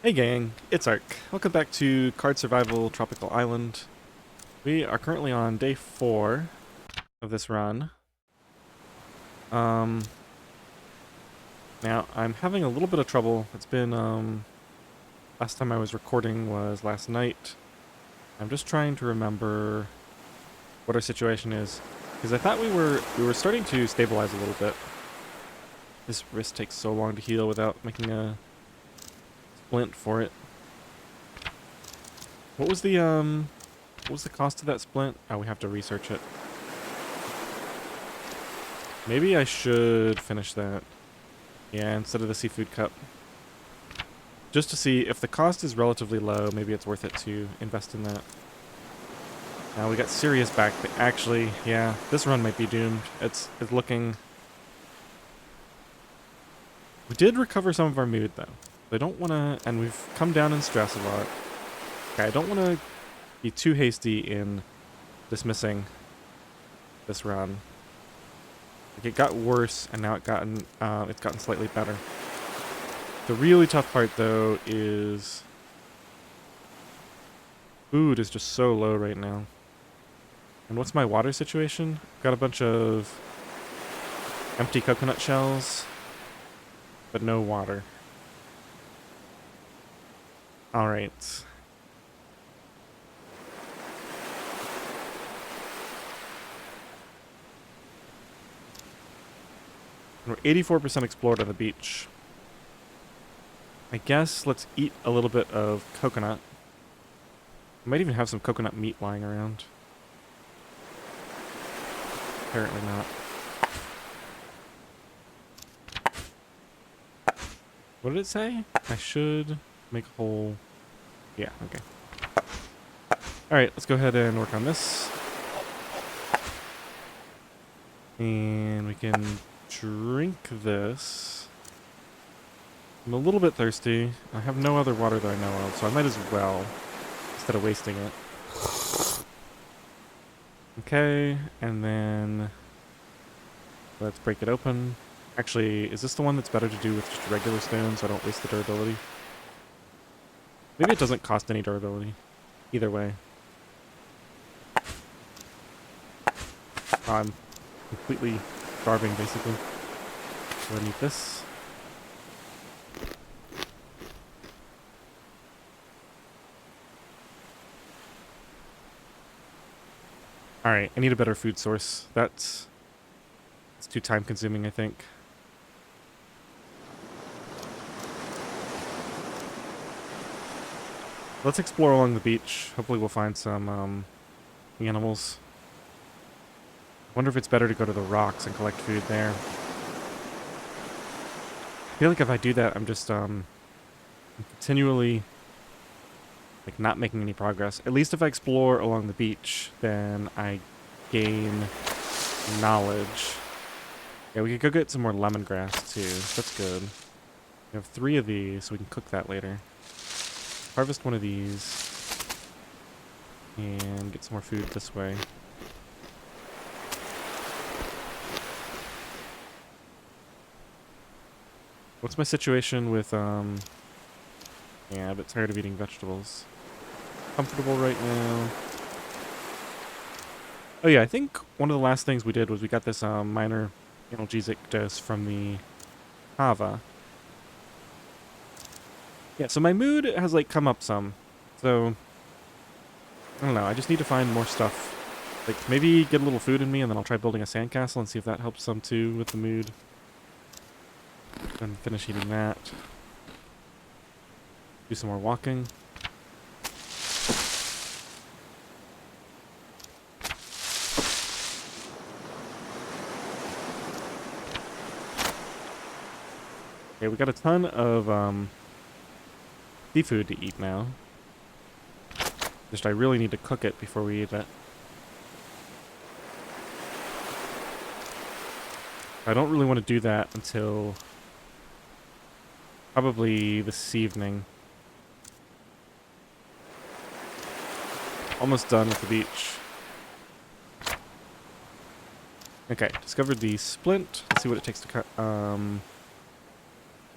Hey gang, it's Ark. Welcome back to Card Survival Tropical Island. We are currently on day 4 of this run. Um, Now, I'm having a little bit of trouble. It's been, last time I was recording was last night. I'm just trying to remember what our situation is. Because I thought we were starting to stabilize a little bit. This wrist takes so long to heal without making a splint for it. What was the cost of that splint? Oh, we have to research it. Maybe I should finish that. Yeah, instead of the seafood cup. Just to see if the cost is relatively low, maybe it's worth it to invest in that. Now we got serious back. Actually, yeah, this run might be doomed. It's looking... We did recover some of our mood, though. I don't want to... And we've come down in stress a lot. Okay, I don't want to be too hasty in dismissing this run. Like, it got worse, and now it's gotten slightly better. The really tough part, though, is food is just so low right now. And what's my water situation? Got a bunch of empty coconut shells, but no water. Alright. We're 84% explored on the beach. I guess let's eat a little bit of coconut. I might even have some coconut meat lying around. Apparently not. What did it say? I should make a whole... Yeah, okay. Alright, let's go ahead and work on this. And we can drink this. I'm a little bit thirsty. I have no other water that I know of, so I might as well, instead of wasting it. Okay, and then let's break it open. Actually, is this the one that's better to do with just regular stone so I don't waste the durability? Maybe it doesn't cost any durability. Either way. I'm completely starving, basically. So I need this. Alright, I need a better food source. It's too time consuming, I think. Let's explore along the beach. Hopefully we'll find some animals. I wonder if it's better to go to the rocks and collect food there. I feel like if I do that, I'm just continually like not making any progress. At least if I explore along the beach, then I gain knowledge. Yeah, we could go get some more lemongrass too. That's good. We have 3 of these, so we can cook that later. Harvest one of these. And get some more food this way. What's my situation with, yeah, a bit tired of eating vegetables. Comfortable right now. Oh yeah, I think one of the last things we did was we got this, minor analgesic dose from the Hava. Yeah, so my mood has, like, come up some. So, I don't know, I just need to find more stuff. Like, maybe get a little food in me, and then I'll try building a sandcastle and see if that helps some, too, with the mood. Then finish eating that. Do some more walking. Okay, we got a ton of, seafood to eat now. Just I really need to cook it before we eat it. I don't really want to do that until probably this evening. Almost done with the beach. Okay, discovered the splint. Let's see what it takes to cut. Okay,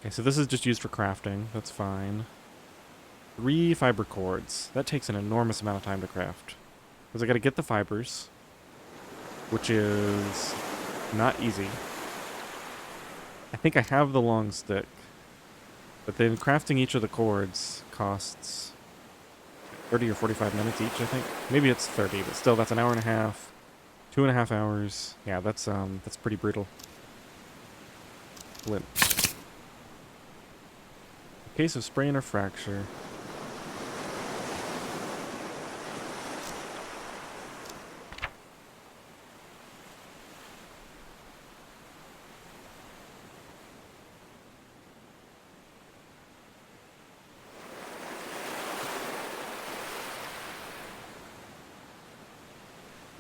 so this is just used for crafting. That's fine. 3 fiber cords. That takes an enormous amount of time to craft. Because I gotta get the fibers, which is not easy. I think I have the long stick, but then crafting each of the cords costs 30 or 45 minutes each, I think. Maybe it's 30, but still, that's an hour and a half, 2.5 hours. Yeah, that's pretty brutal. Flint. A case of sprain or fracture.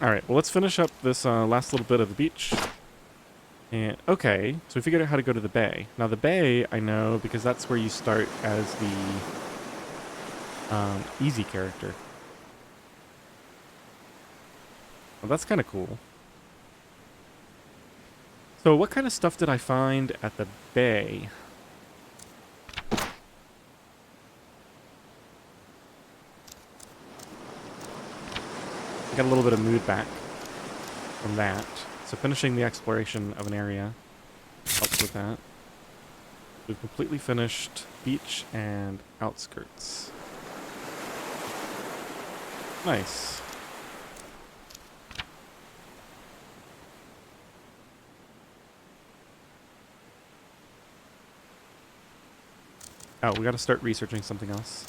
Alright, well, let's finish up this last little bit of the beach. And, okay, so we figured out how to go to the bay. Now, the bay, I know, because that's where you start as the easy character. Well, that's kind of cool. So what kind of stuff did I find at the bay? I got a little bit of mood back from that. So finishing the exploration of an area helps with that. We've completely finished beach and outskirts. Nice. Oh, we gotta start researching something else.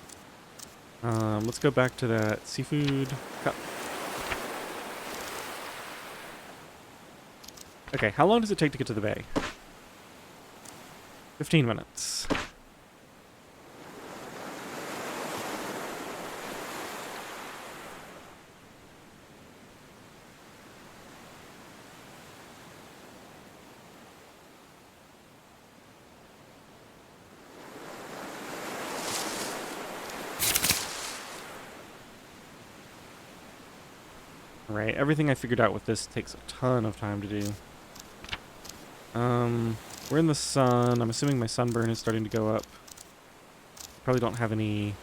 Let's go back to that seafood cup. Okay, how long does it take to get to the bay? 15 minutes. Right, everything I figured out with this takes a ton of time to do. We're in the sun. I'm assuming my sunburn is starting to go up. Probably don't have any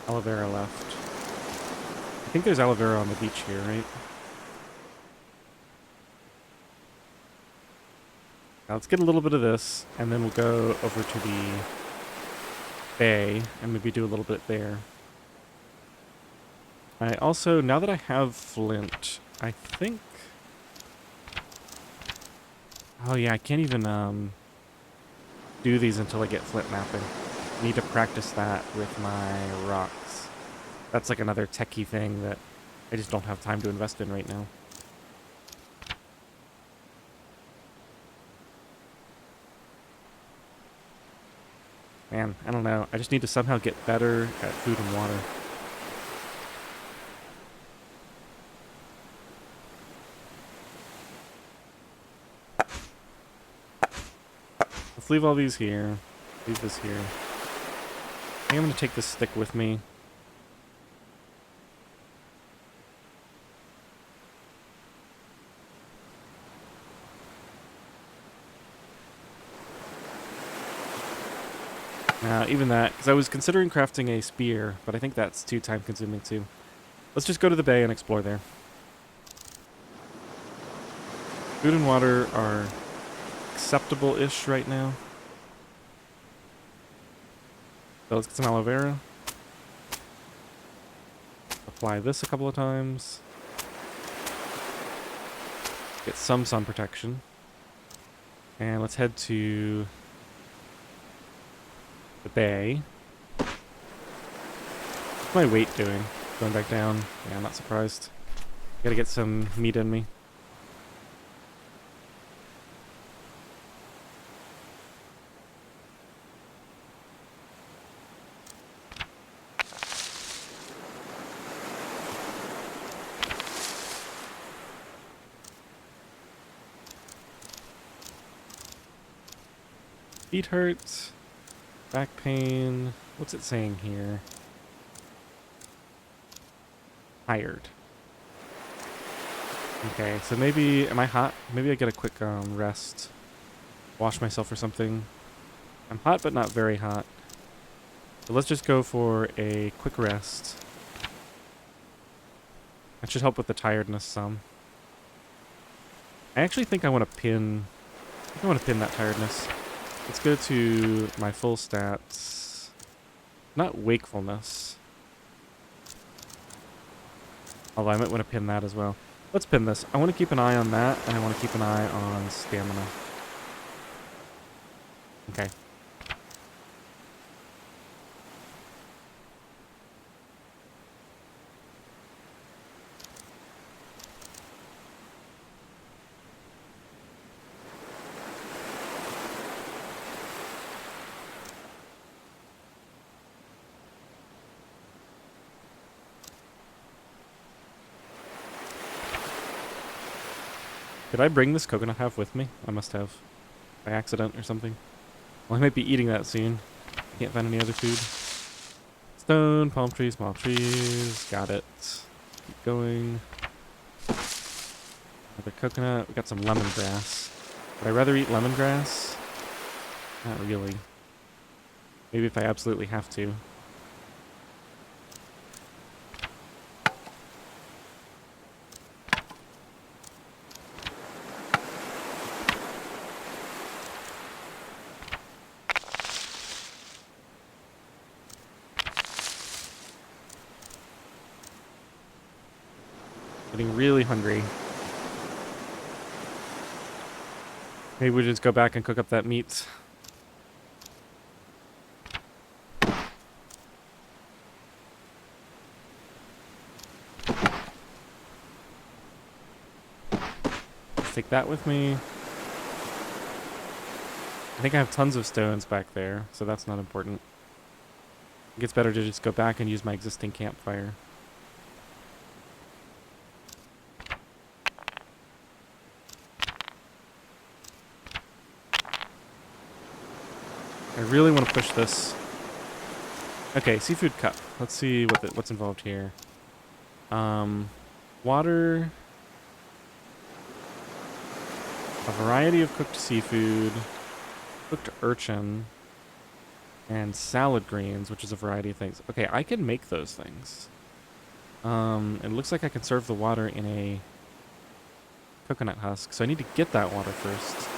aloe vera left. I think there's aloe vera on the beach here, right? Now let's get a little bit of this, and then we'll go over to the bay and maybe do a little bit there. I also, now that I have flint, I think... Oh yeah, I can't even do these until I get flint mapping. I need to practice that with my rocks. That's like another techie thing that I just don't have time to invest in right now. Man, I don't know. I just need to somehow get better at food and water. Let's leave all these here. Leave this here. I think I'm going to take this stick with me. Even that, because I was considering crafting a spear, but I think that's too time consuming too. Let's just go to the bay and explore there. Food and water are acceptable-ish right now. So let's get some aloe vera. Apply this a couple of times. Get some sun protection. And let's head to the bay. What's my weight doing? Going back down? Yeah, I'm not surprised. Gotta get some meat in me. Feet hurt. Back pain. What's it saying here? Tired. Okay, so maybe... Am I hot? Maybe I get a quick rest. Wash myself or something. I'm hot, but not very hot. So let's just go for a quick rest. That should help with the tiredness some. I actually think I want to pin... I think I want to pin that tiredness. Let's go to my full stats. Not wakefulness. Although I might want to pin that as well. Let's pin this. I want to keep an eye on that, and I want to keep an eye on stamina. Okay. Did I bring this coconut half with me? I must have. By accident or something. Well, I might be eating that soon. Can't find any other food. Stone, palm trees, small trees. Got it. Keep going. Another coconut. We got some lemongrass. Would I rather eat lemongrass? Not really. Maybe if I absolutely have to. Getting really hungry. Maybe we just go back and cook up that meat. Let's take that with me. I think I have tons of stones back there, so that's not important. It gets better to just go back and use my existing campfire. I really want to push this. Okay, seafood cup. Let's see what's involved here. Water. A variety of cooked seafood. Cooked urchin. And salad greens, which is a variety of things. Okay, I can make those things. It looks like I can serve the water in a coconut husk, so I need to get that water first.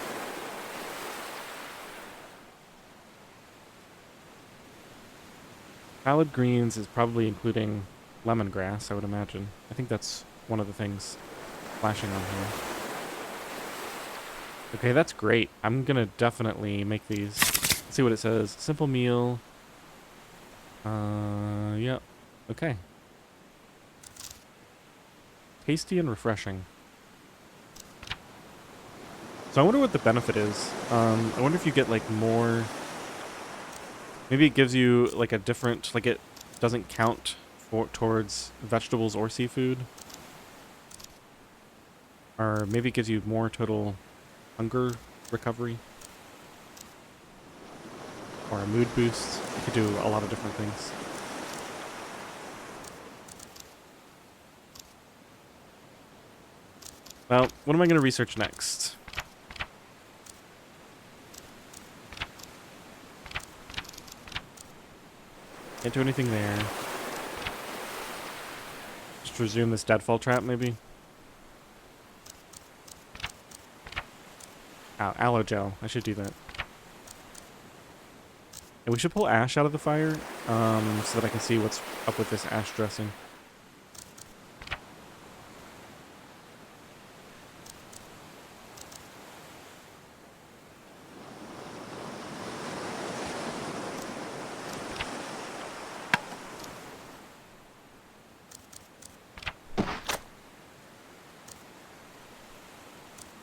Salad greens is probably including lemongrass, I would imagine. I think that's one of the things flashing on here. Okay, that's great. I'm gonna definitely make these. Let's see what it says. Simple meal. Yeah. Okay. Tasty and refreshing. So I wonder what the benefit is. I wonder if you get like more... Maybe it gives you like a different, like it doesn't count towards vegetables or seafood. Or maybe it gives you more total hunger recovery. Or a mood boost. You could do a lot of different things. Well, what am I going to research next? Can't do anything there. Just resume this deadfall trap, maybe? Ow, aloe gel. I should do that. And we should pull ash out of the fire, so that I can see what's up with this ash dressing.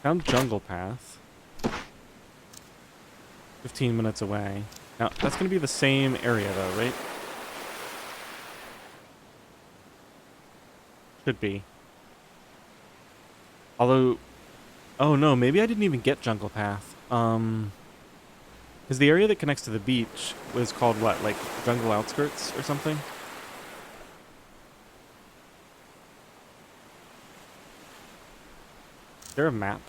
Found jungle path. 15 minutes away. Now, that's going to be the same area, though, right? Should be. Although... Oh, no, maybe I didn't even get jungle path. Because the area that connects to the beach was called what? Like, jungle outskirts or something? Is there a map?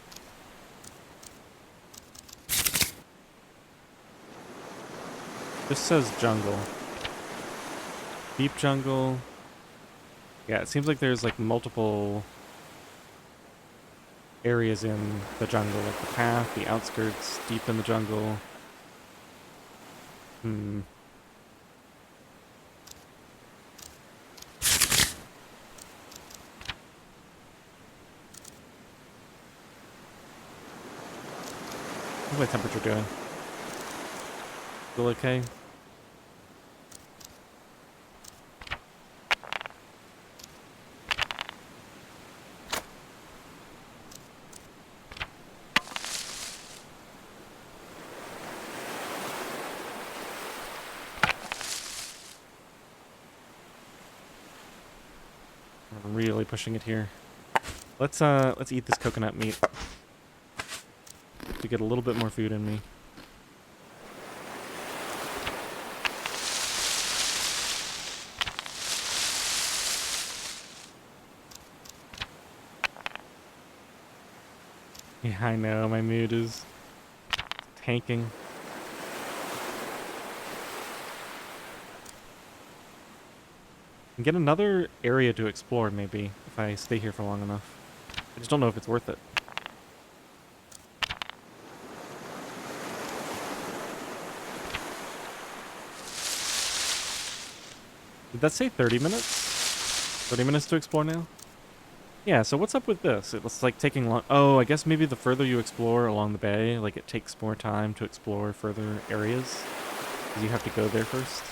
This says jungle. Deep jungle. Yeah, it seems like there's like multiple areas in the jungle, like the path, the outskirts, deep in the jungle. Hmm. How's my temperature doing? Still okay? I'm really pushing it here. Let's eat this coconut meat to get a little bit more food in me. Yeah, I know, my mood is tanking. And get another area to explore, maybe, if I stay here for long enough. I just don't know if it's worth it. Did that say 30 minutes? 30 minutes to explore now? Yeah, so what's up with this? It's like taking long. Oh, I guess maybe the further you explore along the bay, like it takes more time to explore further areas, because you have to go there first.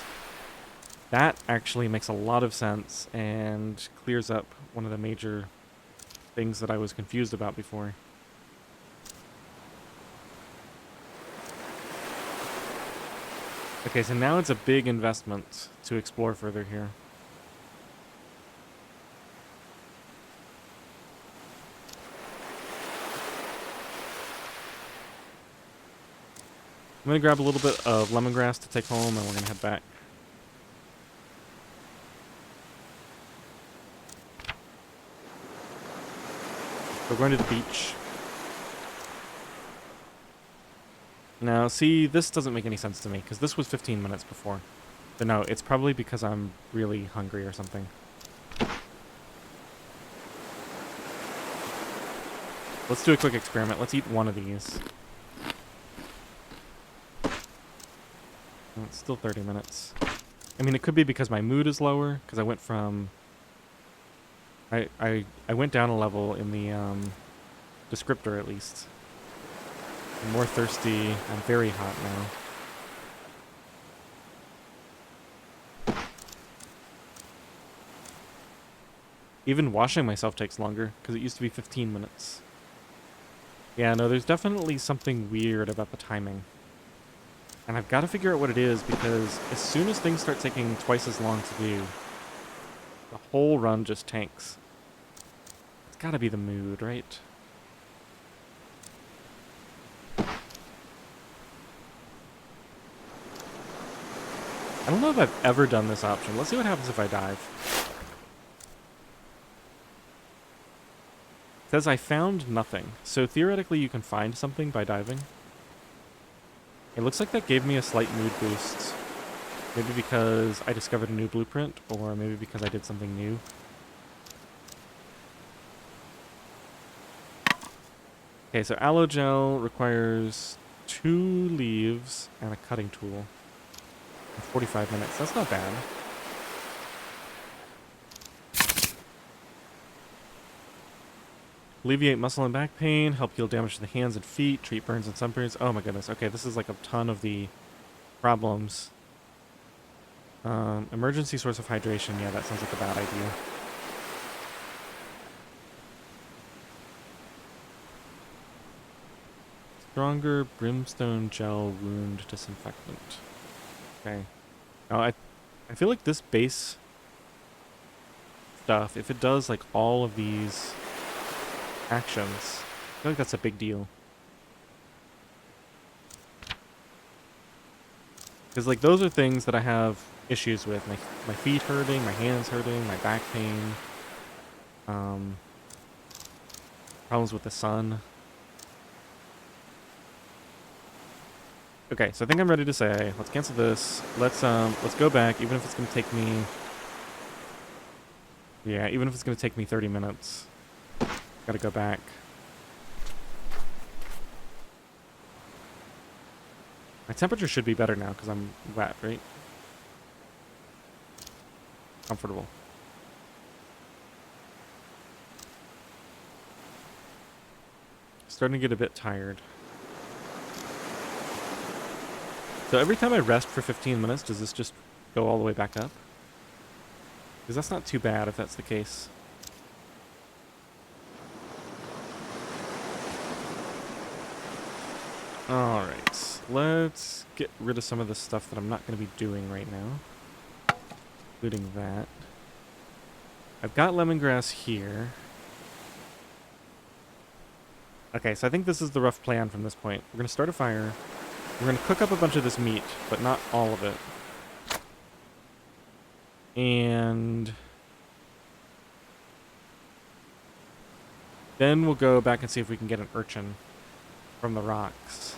That actually makes a lot of sense and clears up one of the major things that I was confused about before. Okay, so now it's a big investment to explore further here. I'm gonna grab a little bit of lemongrass to take home and we're gonna head back. We're going to the beach. Now, see, this doesn't make any sense to me, because this was 15 minutes before. But no, it's probably because I'm really hungry or something. Let's do a quick experiment. Let's eat one of these. Oh, it's still 30 minutes. I mean, it could be because my mood is lower, because I went from... I went down a level in the descriptor, at least. I'm more thirsty. I'm very hot now. Even washing myself takes longer, because it used to be 15 minutes. Yeah, no, there's definitely something weird about the timing. And I've got to figure out what it is, because as soon as things start taking twice as long to do, the whole run just tanks. It's got to be the mood, right? I don't know if I've ever done this option. Let's see what happens if I dive. It says I found nothing. So theoretically you can find something by diving. It looks like that gave me a slight mood boost. Maybe because I discovered a new blueprint, or maybe because I did something new. Okay, so aloe gel requires 2 leaves and a cutting tool. 45 minutes. That's not bad. Alleviate muscle and back pain. Help heal damage to the hands and feet. Treat burns and sunburns. Oh my goodness. Okay, this is like a ton of the problems. Emergency source of hydration. Yeah, that sounds like a bad idea. Stronger brimstone gel wound disinfectant. Okay. Now I feel like this base stuff, if it does like all of these actions, I feel like that's a big deal. Because like those are things that I have issues with. My feet hurting, my hands hurting, my back pain. Problems with the sun. Okay, so I think I'm ready to say, let's cancel this. Let's go back, even if it's gonna take me Yeah, even if it's going to take me 30 minutes. Gotta go back. My temperature should be better now because I'm wet, right? Comfortable. Starting to get a bit tired. So every time I rest for 15 minutes, does this just go all the way back up? Because that's not too bad if that's the case. Alright, let's get rid of some of the stuff that I'm not going to be doing right now. Including that. I've got lemongrass here. Okay, so I think this is the rough plan from this point. We're going to start a fire. We're going to cook up a bunch of this meat, but not all of it. And then we'll go back and see if we can get an urchin from the rocks.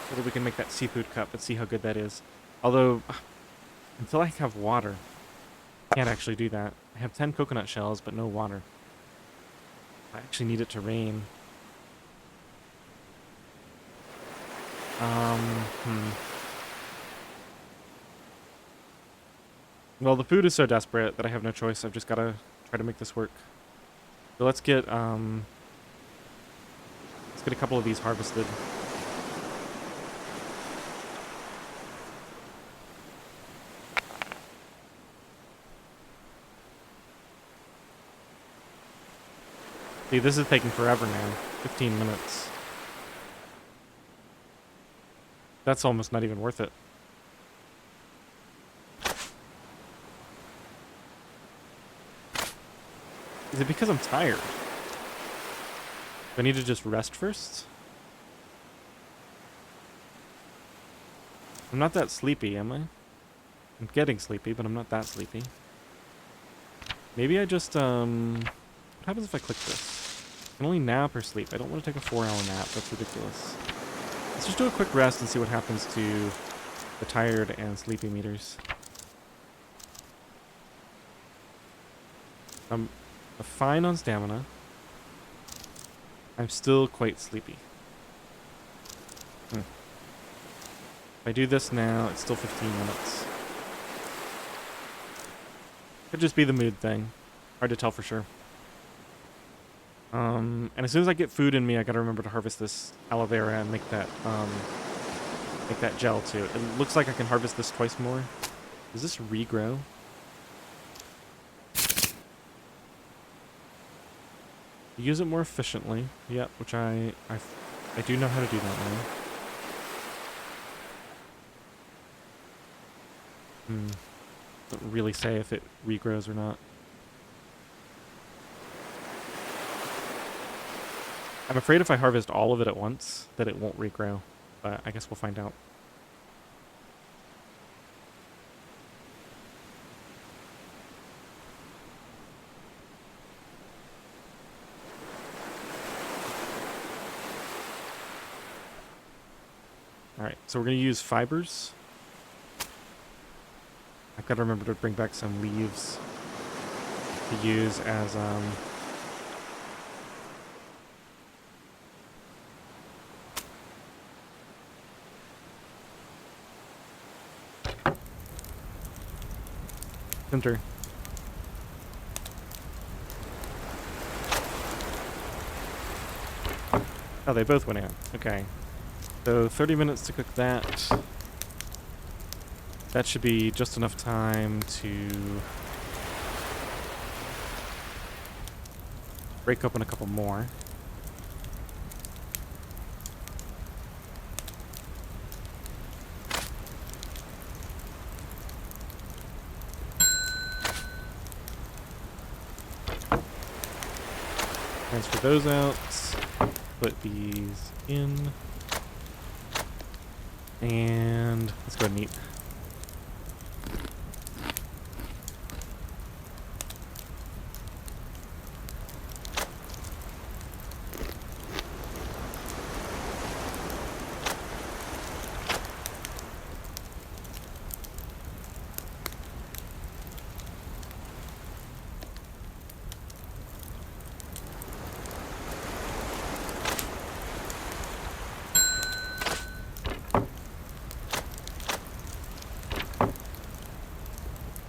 So that we can make that seafood cup and see how good that is. Although, until I have water, I can't actually do that. I have 10 coconut shells, but no water. I actually need it to rain. Well, the food is so desperate that I have no choice. I've just got to try to make this work. So let's get a couple of these harvested. See, this is taking forever now. 15 minutes. That's almost not even worth it. Is it because I'm tired? Do I need to just rest first? I'm not that sleepy, am I? I'm getting sleepy, but I'm not that sleepy. Maybe I just, what happens if I click this? I can only nap or sleep. I don't want to take a 4-hour nap. That's ridiculous. Let's just do a quick rest and see what happens to the tired and sleepy meters. I'm fine on stamina. I'm still quite sleepy. If I do this now, it's still 15 minutes. Could just be the mood thing. Hard to tell for sure. And as soon as I get food in me, I gotta remember to harvest this aloe vera and make that gel too. It looks like I can harvest this twice more. Does this regrow? Use it more efficiently. Yeah, which I do know how to do that now. Doesn't really say if it regrows or not. I'm afraid if I harvest all of it at once, that it won't regrow. But I guess we'll find out. Alright, so we're going to use fibers. I've got to remember to bring back some leaves to use as, center. Oh, they both went out. Okay. So 30 minutes to cook that. That should be just enough time to break open a couple more. Transfer those out. Put these in. And let's go ahead and eat.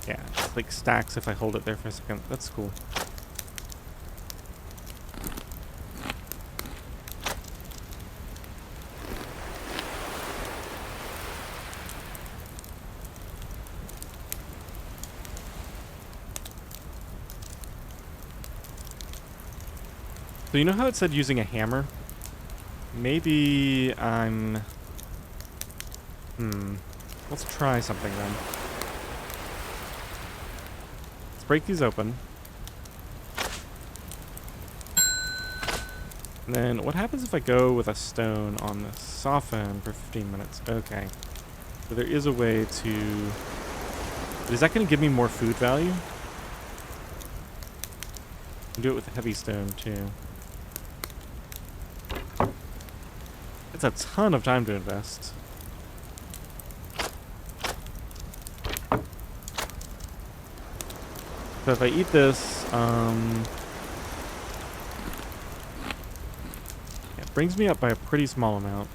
Yeah, just like stacks if I hold it there for a second. That's cool. So you know how it said using a hammer? Maybe I'm... Let's try something then. Let's break these open. And then what happens if I go with a stone on this? Soften for 15 minutes. Okay. So there is a way to... But is that going to give me more food value? I can do it with a heavy stone too. It's a ton of time to invest. So if I eat this, it brings me up by a pretty small amount.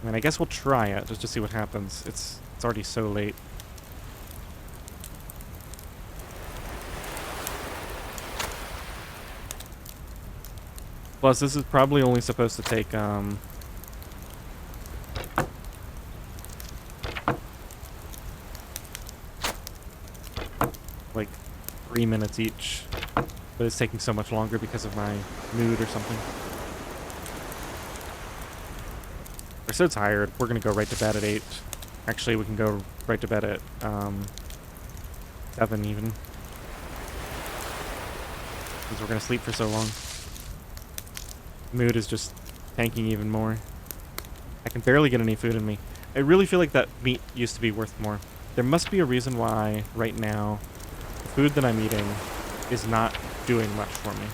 I mean, I guess we'll try it just to see what happens. It's already so late. Plus, this is probably only supposed to take, like 3 minutes each. But it's taking so much longer because of my mood or something. We're so tired. We're gonna go right to bed at 8. Actually, we can go right to bed at, 7 even. Because we're gonna sleep for so long. Mood is just tanking even more. I can barely get any food in me. I really feel like that meat used to be worth more. There must be a reason why, right now, the food that I'm eating is not doing much for me.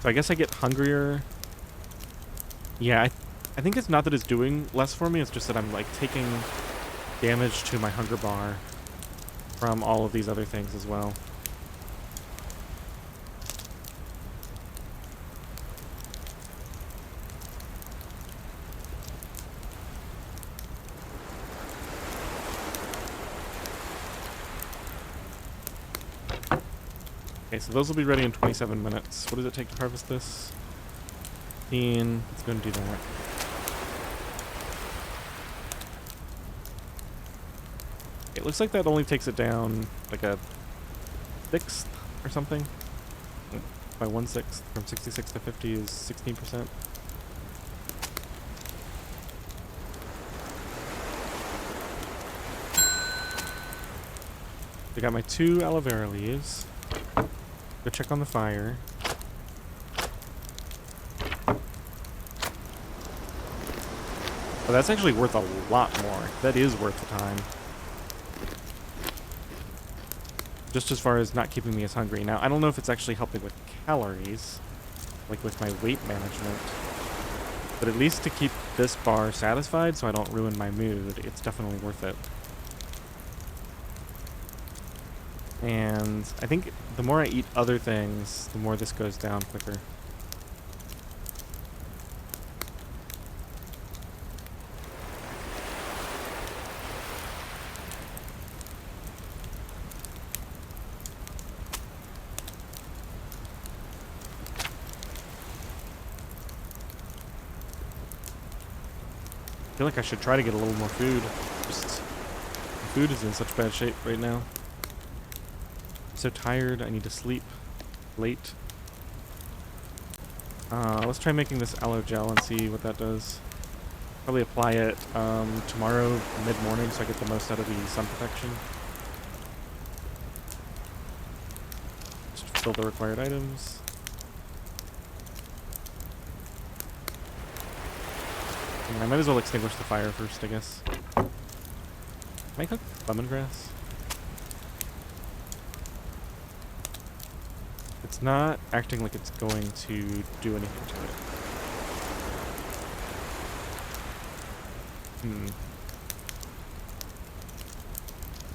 So I guess I get hungrier. Yeah, I think it's not that it's doing less for me, it's just that I'm, like, taking damage to my hunger bar from all of these other things as well. Okay, so those will be ready in 27 minutes. What does it take to harvest this? 15. Let's go and do that. It looks like that only takes it down like a 1/6 or something. By 1/6 from 66 to 50 is 16%. I got my 2 aloe vera leaves. Go check on the fire. Oh, that's actually worth a lot more. That is worth the time. Just as far as not keeping me as hungry. Now, I don't know if it's actually helping with calories, like with my weight management, but at least to keep this bar satisfied so I don't ruin my mood, it's definitely worth it. And I think the more I eat other things, the more this goes down quicker. I feel like I should try to get a little more food. Just, food is in such bad shape right now. I'm so tired, I need to sleep late. Let's try making this aloe gel and see what that does. Probably apply it tomorrow mid-morning so I get the most out of the sun protection. Just fill the required items. I might as well extinguish the fire first, I guess. Can I cook lemongrass? It's not acting like it's going to do anything to it.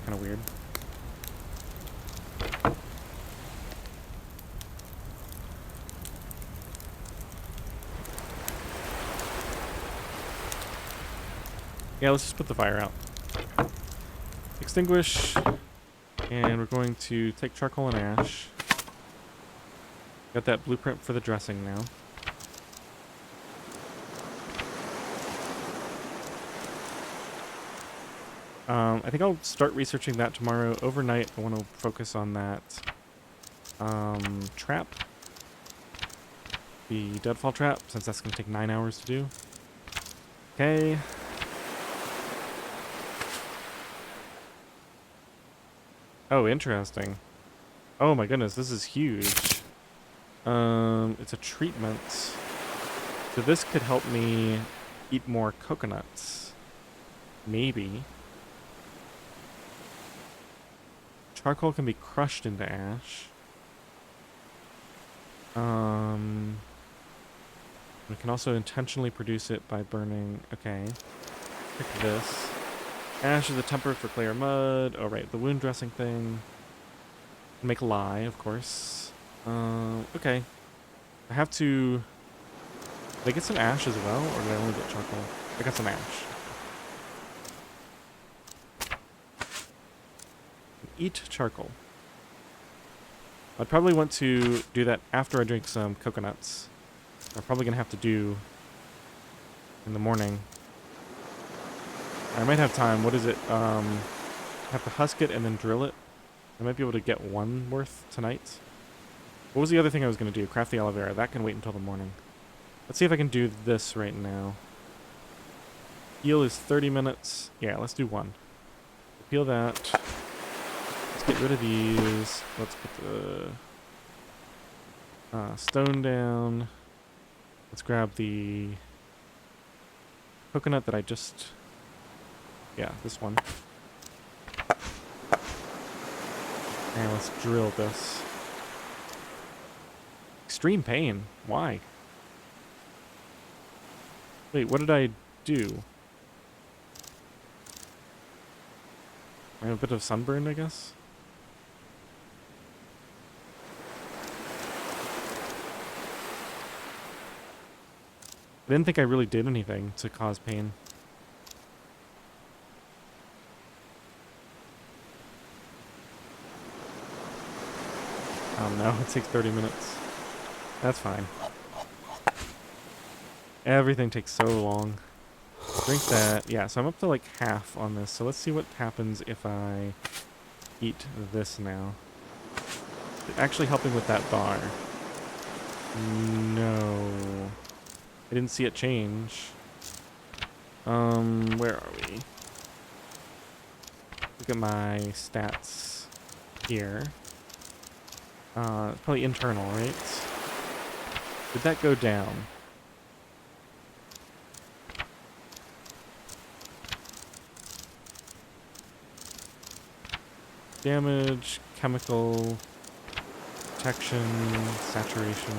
Kind of weird. Yeah, let's just put the fire out. Extinguish. And we're going to take charcoal and ash. Got that blueprint for the dressing now. I think I'll start researching that tomorrow. Overnight, I want to focus on that trap. The deadfall trap, since that's going to take 9 hours to do. Okay. Oh, interesting. Oh my goodness, this is huge. It's a treatment. So this could help me eat more coconuts. Maybe. Charcoal can be crushed into ash. We can also intentionally produce it by burning. Okay. Pick this. Ash is a temper for clay or mud. Oh, right. The wound dressing thing. Make lye, of course. Okay. I have to... Did I get some ash as well? Or did I only get charcoal? I got some ash. Eat charcoal. I'd probably want to do that after I drink some coconuts. I'm probably going to have to do in the morning. I might have time. What is it? Have to husk it and then drill it. I might be able to get one worth tonight. What was the other thing I was going to do? Craft the aloe vera. That can wait until the morning. Let's see if I can do this right now. Heal is 30 minutes. Yeah, let's do one. Peel that. Let's get rid of these. Let's put the stone down. Let's grab the coconut that I just... Yeah, this one. And let's drill this. Extreme pain. Why? Wait, what did I do? I have a bit of sunburn, I guess? I didn't think I really did anything to cause pain. Oh no, it takes 30 minutes. That's fine. Everything takes so long. Drink that. Yeah, so I'm up to like half on this. So let's see what happens if I eat this now. Actually helping with that bar. No. I didn't see it change. Where are we? Look at my stats here. Probably internal, right? Did that go down? Damage, chemical, protection, saturation.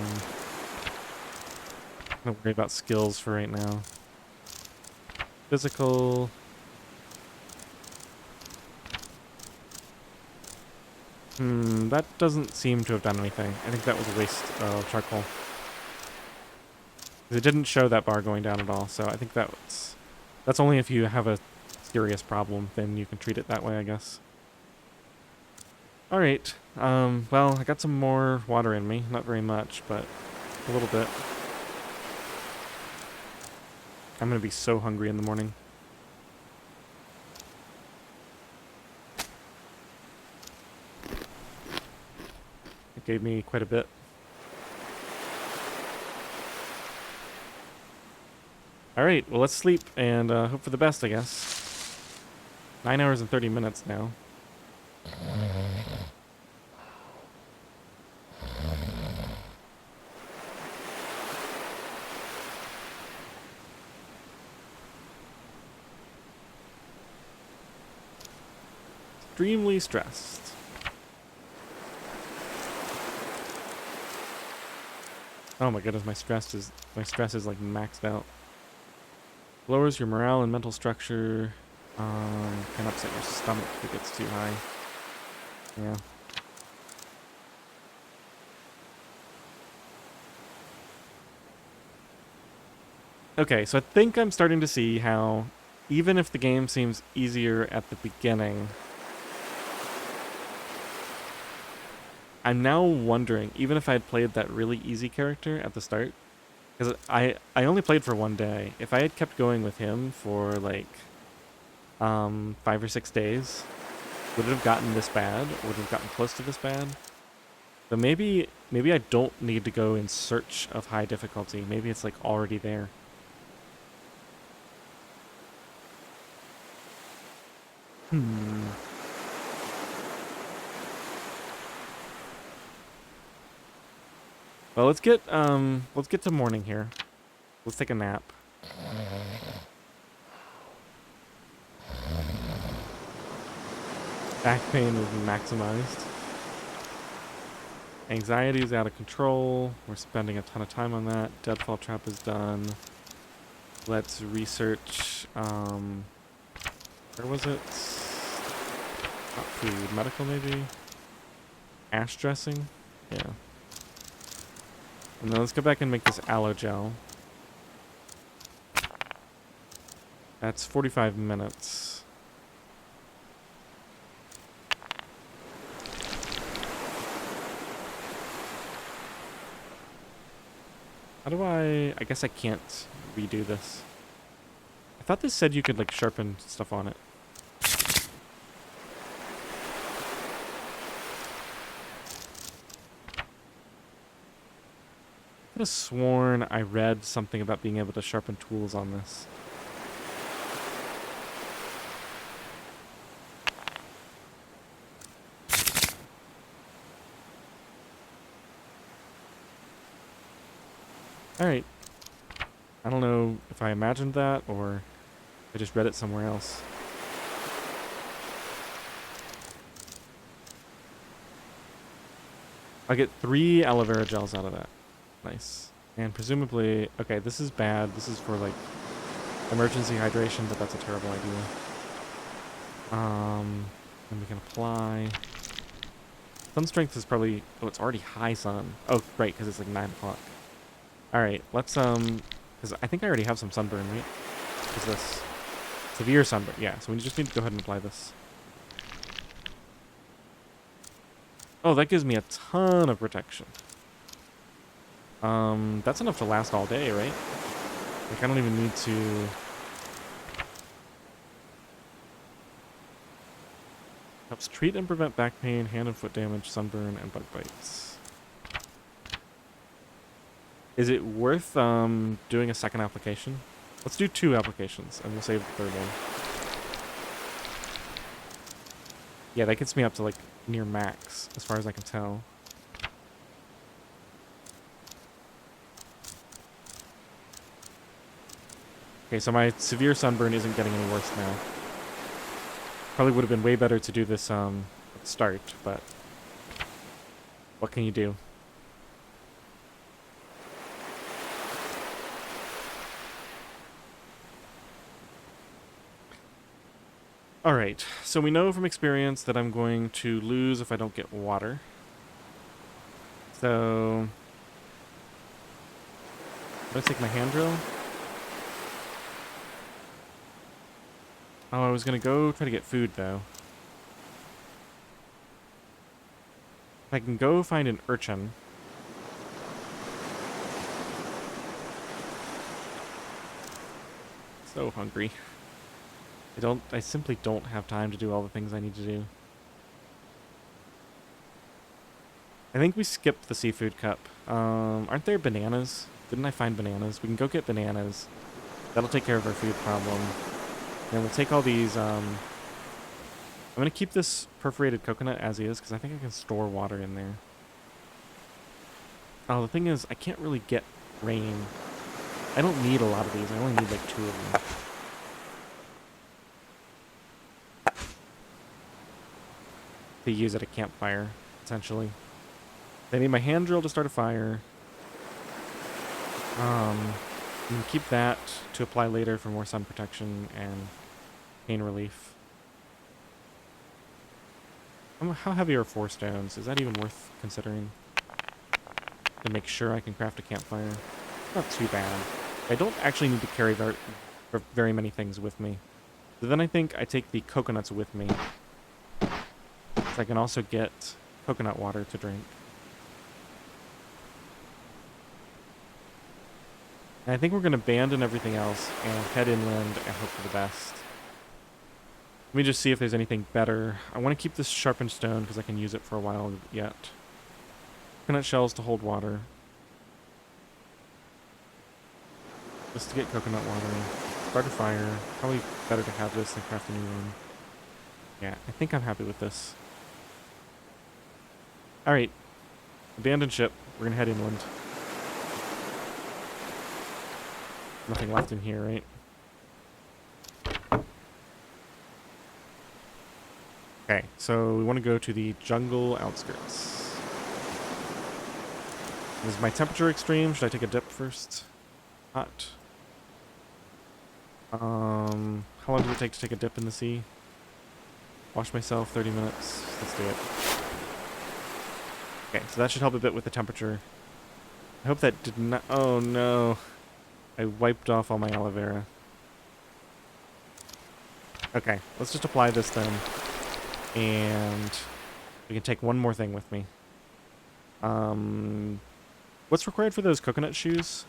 Don't worry about skills for right now. Physical. That doesn't seem to have done anything. I think that was a waste of charcoal. It didn't show that bar going down at all, so I think that's only if you have a serious problem, then you can treat it that way, I guess. Alright, well, I got some more water in me. Not very much, but a little bit. I'm gonna be so hungry in the morning. It gave me quite a bit. Alright, well, let's sleep and hope for the best, I guess. 9 hours and 30 minutes now. Extremely stressed. Oh my goodness, my stress is like maxed out. Lowers your morale and mental structure. Can upset your stomach if it gets too high. Yeah. Okay, so I think I'm starting to see how even if the game seems easier at the beginning, I'm now wondering, even if I had played that really easy character at the start, because I only played for one day. If I had kept going with him for like 5 or 6 days, would it have gotten this bad? Would it have gotten close to this bad? But maybe I don't need to go in search of high difficulty. Maybe it's like already there. Hmm. Well, let's get to morning here. Let's take a nap. Back pain is maximized. Anxiety is out of control. We're spending a ton of time on that. Deadfall trap is done. Let's research, where was it? Not food, medical maybe? Ash dressing? Yeah. And then let's go back and make this aloe gel. That's 45 minutes. How do I guess I can't redo this. I thought this said you could like sharpen stuff on it. I could have sworn I read something about being able to sharpen tools on this. Alright. I don't know if I imagined that or I just read it somewhere else. I get 3 aloe vera gels out of that. Nice. And presumably, okay, this is bad. This is for like emergency hydration, but that's a terrible idea. And we can apply. Sun strength is probably, oh, it's already high sun. Oh, right, because it's like 9 o'clock. All right, let's, because I think I already have some sunburn, right? What is this? Severe sunburn, yeah, so we just need to go ahead and apply this. Oh, that gives me a ton of protection. That's enough to last all day, right? Like, I don't even need to... Helps treat and prevent back pain, hand and foot damage, sunburn, and bug bites. Is it worth, doing a second application? Let's do 2 applications, and we'll save the third one. Yeah, that gets me up to, like, near max, as far as I can tell. Okay, so my severe sunburn isn't getting any worse now. Probably would have been way better to do this at the start, but what can you do? Alright, so we know from experience that I'm going to lose if I don't get water. So... let's take my hand drill. Oh, I was gonna go try to get food, though. I can go find an urchin. So hungry. I simply don't have time to do all the things I need to do. I think we skipped the seafood cup. Aren't there bananas? Didn't I find bananas? We can go get bananas. That'll take care of our food problem. And we'll take all these, I'm gonna keep this perforated coconut as is, because I think I can store water in there. Oh, the thing is, I can't really get rain. I don't need a lot of these. I only need like 2 of them. To use at a campfire, essentially. I need my hand drill to start a fire. I'm gonna keep that to apply later for more sun protection and pain relief. How heavy are 4 stones? Is that even worth considering? To make sure I can craft a campfire. Not too bad. I don't actually need to carry very many things with me. So then I think I take the coconuts with me. So I can also get coconut water to drink. And I think we're going to abandon everything else and head inland and hope for the best. Let me just see if there's anything better. I want to keep this sharpened stone because I can use it for a while yet. Coconut shells to hold water. Just to get coconut water. Start a fire. Probably better to have this than craft a new one. Yeah, I think I'm happy with this. Alright. Abandoned ship. We're gonna head inland. Nothing left in here, right? Okay, so we want to go to the jungle outskirts. Is my temperature extreme? Should I take a dip first? Hot. How long does it take to take a dip in the sea? Wash myself, 30 minutes. Let's do it. Okay, so that should help a bit with the temperature. I hope that did not... Oh, no. I wiped off all my aloe vera. Okay, let's just apply this then. And we can take one more thing with me. What's required for those coconut shoes?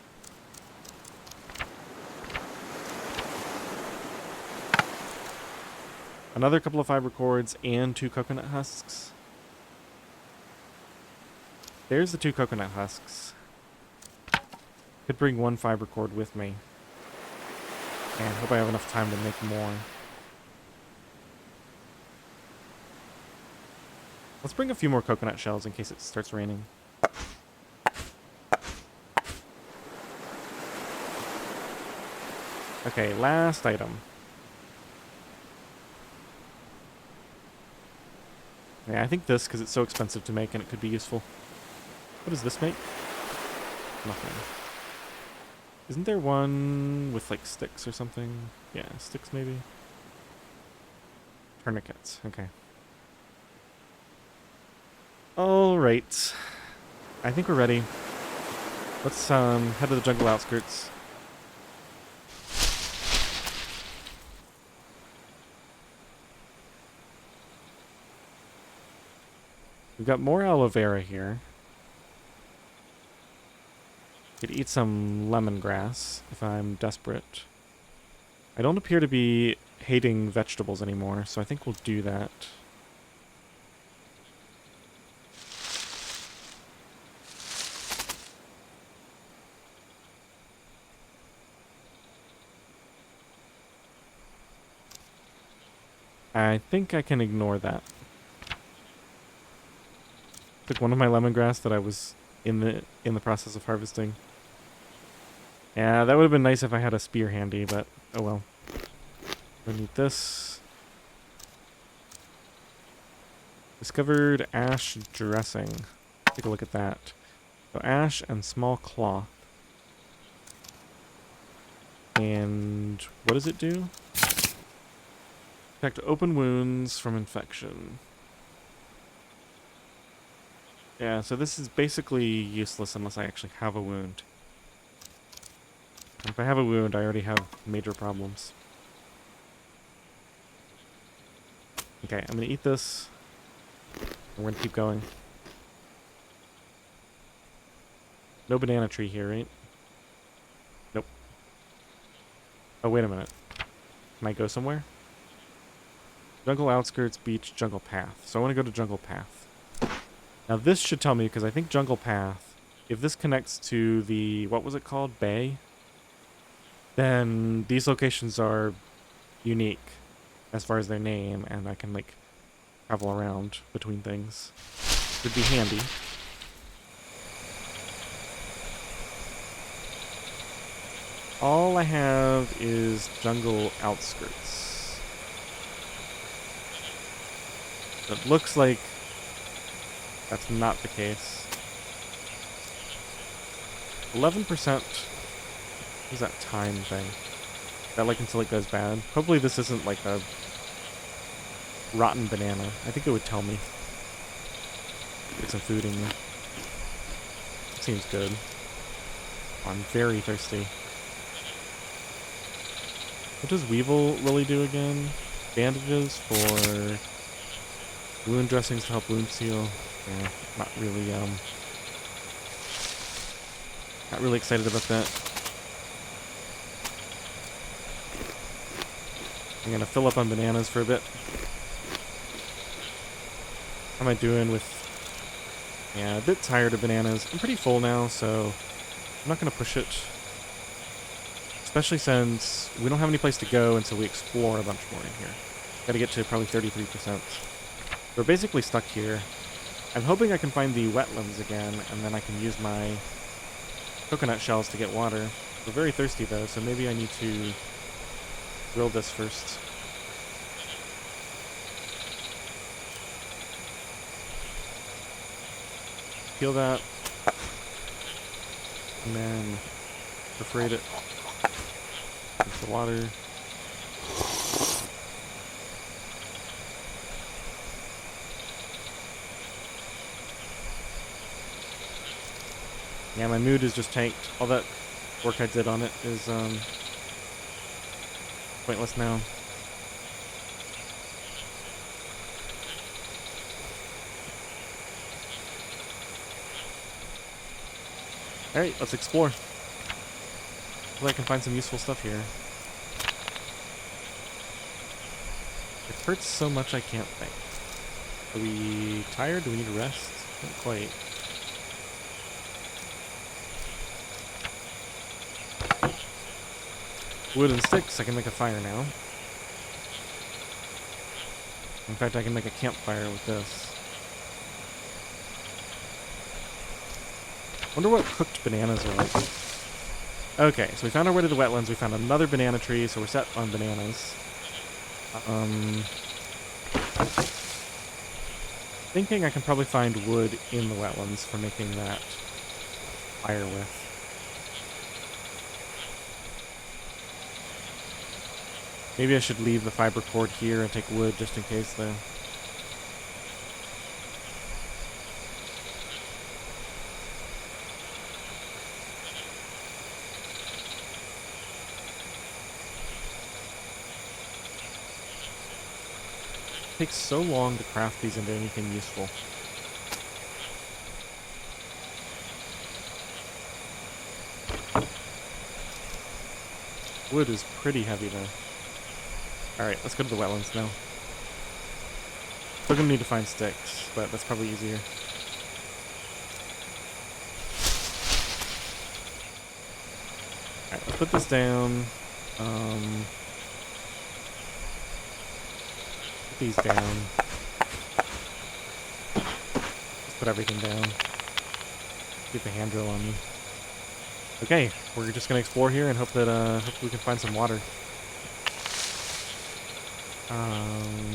Another couple of fiber cords and 2 coconut husks. There's the 2 coconut husks. Could bring 1 fiber cord with me. And hope I have enough time to make more. Let's bring a few more coconut shells in case it starts raining. Okay, last item. Yeah, I think this, because it's so expensive to make and it could be useful. What does this make? Nothing. Isn't there one with, like, sticks or something? Yeah, sticks maybe? Tourniquets, okay. Alright. I think we're ready. Let's head to the jungle outskirts. We've got more aloe vera here. Could eat some lemongrass if I'm desperate. I don't appear to be hating vegetables anymore, so I think we'll do that. I think I can ignore that. Took one of my lemongrass that I was in the process of harvesting. Yeah, that would have been nice if I had a spear handy, but oh well. I need this. Discovered ash dressing. Take a look at that. So ash and small cloth. And what does it do? Protect open wounds from infection. Yeah, so this is basically useless unless I actually have a wound. If I have a wound, I already have major problems. Okay, I'm gonna eat this. We're gonna keep going. No banana tree here, right? Nope. Oh, wait a minute. Can I go somewhere? Jungle outskirts, beach, jungle path. So I want to go to jungle path. Now this should tell me, because I think jungle path, if this connects to the, what was it called? Bay? Then these locations are unique as far as their name, and I can, like, travel around between things. Would be handy. All I have is jungle outskirts. It looks like that's not the case. 11%. What's that time thing? Is that like until it goes bad? Hopefully this isn't like a rotten banana. I think it would tell me. Get some food in me. Seems good. Oh, I'm very thirsty. What does Weevil really do again? Bandages for wound dressings to help wound seal. Yeah, not really excited about that. I'm gonna fill up on bananas for a bit. How am I doing with... Yeah, a bit tired of bananas. I'm pretty full now, so I'm not gonna push it. Especially since we don't have any place to go until we explore a bunch more in here. Gotta get to probably 33%. We're basically stuck here. I'm hoping I can find the wetlands again, and then I can use my coconut shells to get water. We're very thirsty though, so maybe I need to drill this first. Peel that. And then perforate it. With the water. Yeah, my mood is just tanked. All that work I did on it is pointless now. Alright, let's explore. Hopefully I can find some useful stuff here. It hurts so much I can't think. Are we tired? Do we need a rest? Not quite. Wood and sticks, I can make a fire now. In fact, I can make a campfire with this. Wonder what cooked bananas are like. Okay, so we found our way to the wetlands. We found another banana tree, so we're set on bananas. Thinking I can probably find wood in the wetlands for making that fire with. Maybe I should leave the fiber cord here and take wood just in case, though. It takes so long to craft these into anything useful. Wood is pretty heavy, though. Alright, let's go to the wetlands now. Still gonna need to find sticks, but that's probably easier. Alright, let's put this down. Put these down. Let's put everything down. Get the hand drill on me. Okay, we're just gonna explore here and hope that hopefully we can find some water.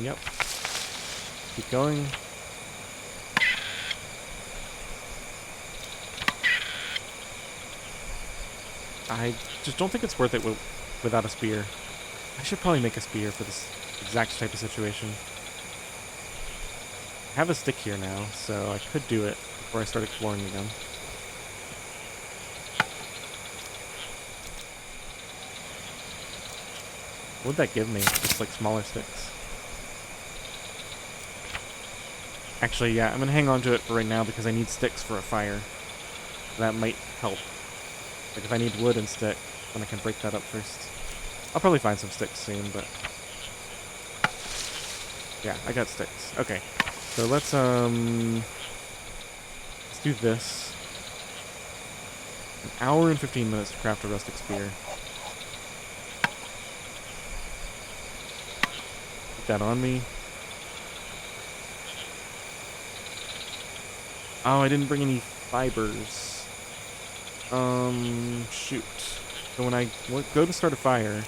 Yep. Keep going. I just don't think it's worth it without a spear. I should probably make a spear for this exact type of situation. I have a stick here now, so I could do it before I start exploring again. What would that give me? Just like smaller sticks. Actually, yeah, I'm gonna hang on to it for right now because I need sticks for a fire. That might help. Like if I need wood and stick, then I can break that up first. I'll probably find some sticks soon, but... Yeah, I got sticks. Okay. So let's do this. An hour and 15 minutes to craft a rustic spear. Put that on me. Oh, I didn't bring any fibers. Shoot. So when I go to start a fire,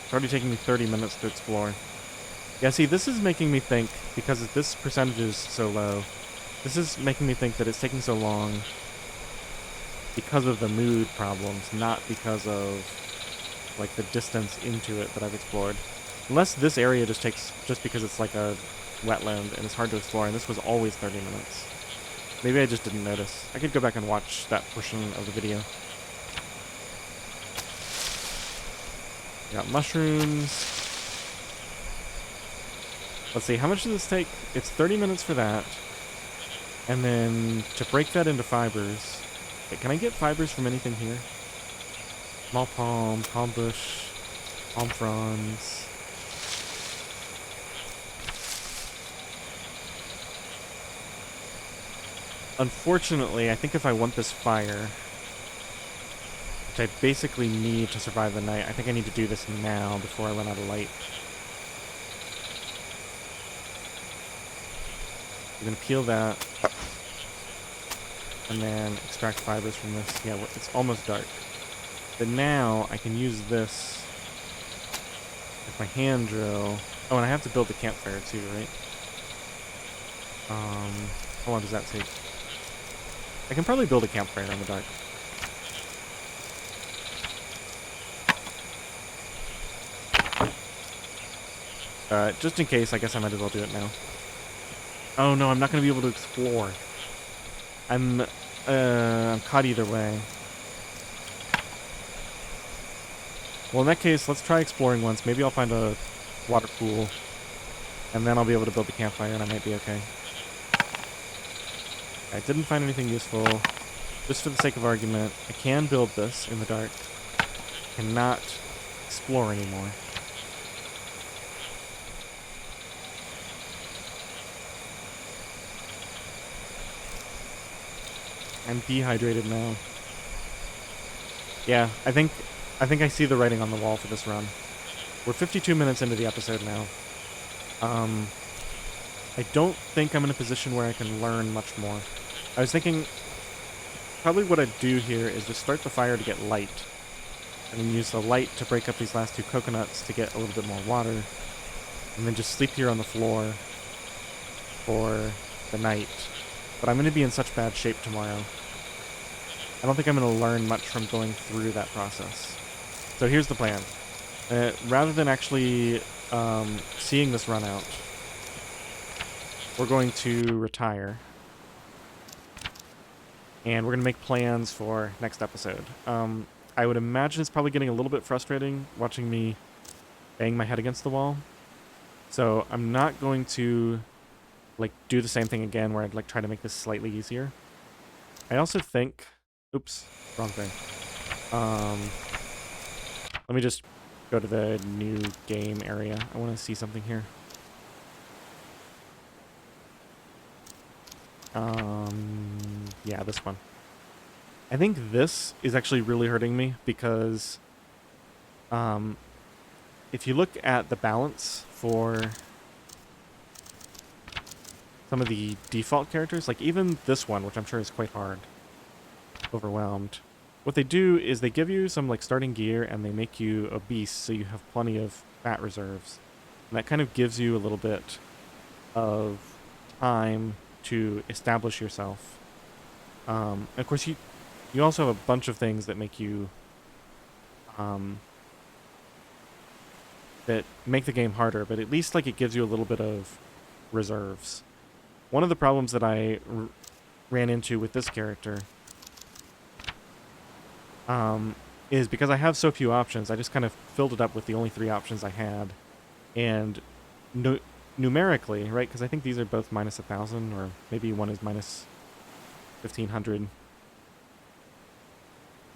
it's already taking me 30 minutes to explore. Yeah, see, this is making me think, because this percentage is so low, this is making me think that it's taking so long because of the mood problems, not because of, like, the distance into it that I've explored. Unless this area just because it's like a wetland and it's hard to explore, and this was always 30 minutes. Maybe I just didn't notice. I could go back and watch that portion of the video. Got mushrooms. Let's see, how much does this take? It's 30 minutes for that. And then to break that into fibers. Wait, can I get fibers from anything here? Small palm, palm bush, palm fronds. Unfortunately, I think if I want this fire, which I basically need to survive the night, I think I need to do this now before I run out of light. I'm going to peel that. And then extract fibers from this. Yeah, it's almost dark. But now I can use this with my hand drill. Oh, and I have to build the campfire too, right? How long does that take? I can probably build a campfire in the dark. Just in case, I guess I might as well do it now. Oh no, I'm not going to be able to explore. I'm caught either way. Well, in that case, let's try exploring once. Maybe I'll find a water pool, and then I'll be able to build the campfire, and I might be okay. I didn't find anything useful. Just for the sake of argument, I can build this in the dark. I cannot explore anymore. I'm dehydrated now. Yeah, I think I see the writing on the wall for this run. We're 52 minutes into the episode now. I don't think I'm in a position where I can learn much more. I was thinking probably what I'd do here is just start the fire to get light, and then use the light to break up these last two coconuts to get a little bit more water, and then just sleep here on the floor for the night. But I'm going to be in such bad shape tomorrow. I don't think I'm going to learn much from going through that process. So here's the plan. Rather than actually seeing this run out, we're going to retire. And we're going to make plans for next episode. I would imagine it's probably getting a little bit frustrating watching me bang my head against the wall. So I'm not going to do the same thing again where I'd try to make this slightly easier. I also think... Oops, wrong thing. Let me just go to the new game area. I want to see something here. Yeah, this one. I think this is actually really hurting me because if you look at the balance for some of the default characters, even this one, which I'm sure is quite hard, overwhelmed, what they do is they give you some starting gear and they make you obese so you have plenty of fat reserves. And that kind of gives you a little bit of time to establish yourself. Of course, you also have a bunch of things that make you that make the game harder, but at least it gives you a little bit of reserves. One of the problems that I ran into with this character is because I have so few options, I just kind of filled it up with the only 3 options I had. And numerically, right, because I think these are both minus 1,000, or maybe one is minus 1,500.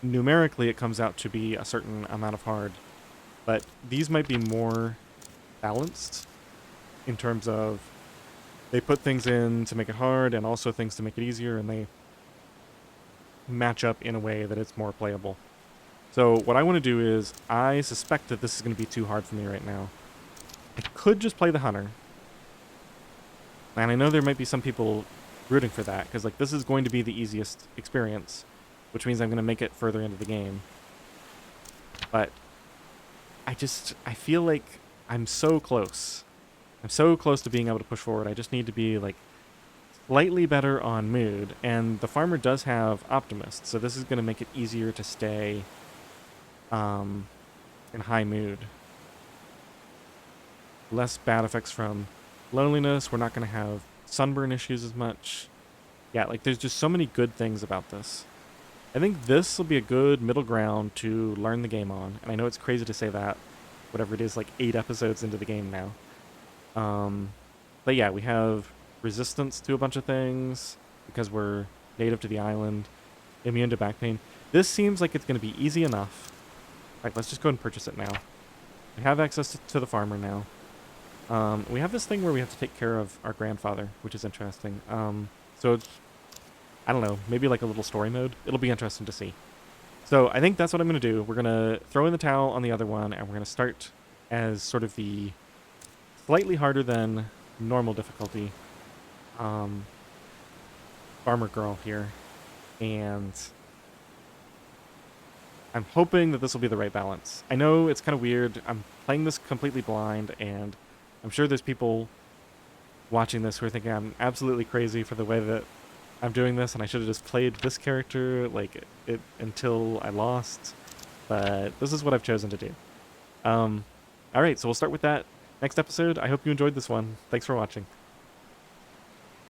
Numerically, it comes out to be a certain amount of hard. But these might be more balanced in terms of they put things in to make it hard and also things to make it easier, and they match up in a way that it's more playable. So what I want to do is, I suspect that this is going to be too hard for me right now. I could just play the hunter. And I know there might be some people rooting for that, because this is going to be the easiest experience, which means I'm going to make it further into the game. But I feel like I'm so close. I'm so close to being able to push forward. I just need to be slightly better on mood, and the farmer does have optimist, so this is going to make it easier to stay in high mood. Less bad effects from loneliness. We're not going to have sunburn issues as much. Yeah, there's just so many good things about this. I think this will be a good middle ground to learn the game on, and I know it's crazy to say that, whatever it is, like 8 episodes into the game now. But yeah, we have resistance to a bunch of things because we're native to the island, immune to back pain. This seems like it's going to be easy enough. Like, let's just go ahead and purchase it now. We have access to the farmer now. We have this thing where we have to take care of our grandfather, which is interesting. So it's, I don't know, maybe like a little story mode. It'll be interesting to see. So I think that's what I'm going to do. We're going to throw in the towel on the other one, and we're going to start as sort of the slightly harder than normal difficulty farmer girl here. And I'm hoping that this will be the right balance. I know it's kind of weird. I'm playing this completely blind, and I'm sure there's people watching this who are thinking I'm absolutely crazy for the way that I'm doing this, and I should have just played this character like it until I lost. But this is what I've chosen to do. All right, so we'll start with that next episode. I hope you enjoyed this one. Thanks for watching.